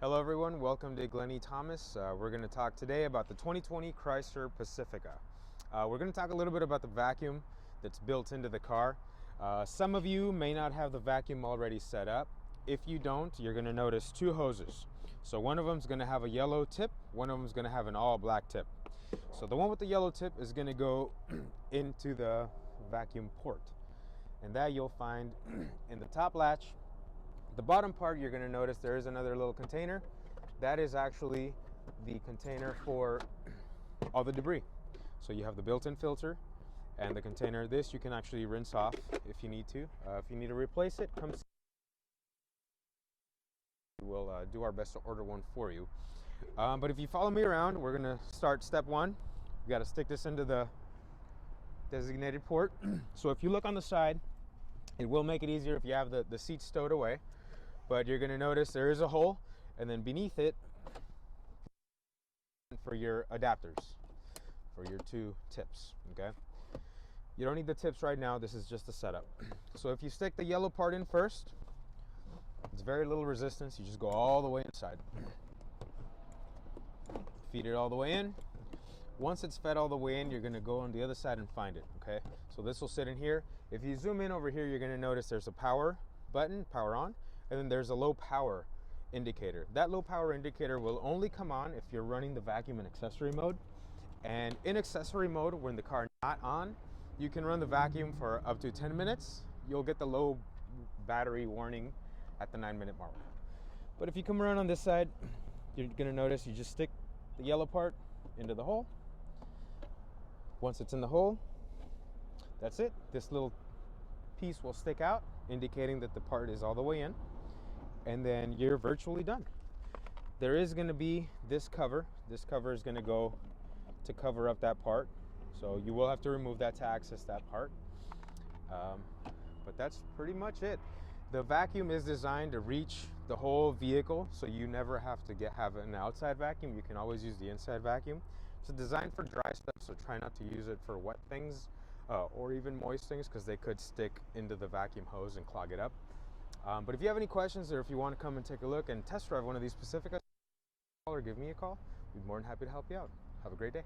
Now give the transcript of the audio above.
Hello everyone, welcome to Glennie Thomas. We're going to talk today about the 2020 Chrysler Pacifica. We're going to talk a little bit about the vacuum that's built into the car. Some of you may not have the vacuum already set up. If you don't, you're going to notice two hoses. So one of them is going to have a yellow tip, one of them is going to have an all black tip. So the one with the yellow tip is going to go into the vacuum port, and that you'll find in the top latch. The bottom part, you're going to notice there is another little container. That is actually the container for all the debris. So you have the built-in filter and the container. This you can actually rinse off if you need to. If you need to replace it, come see. We'll do our best to order one for you. But if you follow me around, we're going to start step one. We got to stick this into the designated port. So if you look on the side, it will make it easier if you have the seat stowed away. But you're going to notice there is a hole, and then beneath it for your adapters for your two tips. Okay, you don't need the tips right now, this is just a setup. So if you stick the yellow part in first, it's very little resistance. You just go all the way inside, feed it all the way in. Once it's fed all the way in, you're going to go on the other side and find it. Okay, so this will sit in here. If you zoom in over here, you're going to notice there's a power button, power on, and then there's a low power indicator. That low power indicator will only come on if you're running the vacuum in accessory mode. And in accessory mode, when the car is not on, you can run the vacuum for up to 10 minutes. You'll get the low battery warning at the 9-minute mark. But if you come around on this side, you're going to notice you just stick the yellow part into the hole. Once it's in the hole, that's it. This little piece will stick out, indicating that the part is all the way in, and then you're virtually done. There is going to be this cover. This cover is going to go to cover up that part, so you will have to remove that to access that part. But that's pretty much it. The vacuum is designed to reach the whole vehicle, so you never have to have an outside vacuum. You can always use the inside vacuum. It's designed for dry stuff, so try not to use it for wet things or even moist things, because they could stick into the vacuum hose and clog it up. But if you have any questions, or if you want to come and take a look and test drive one of these Pacificas, or give me a call. We'd be more than happy to help you out. Have a great day.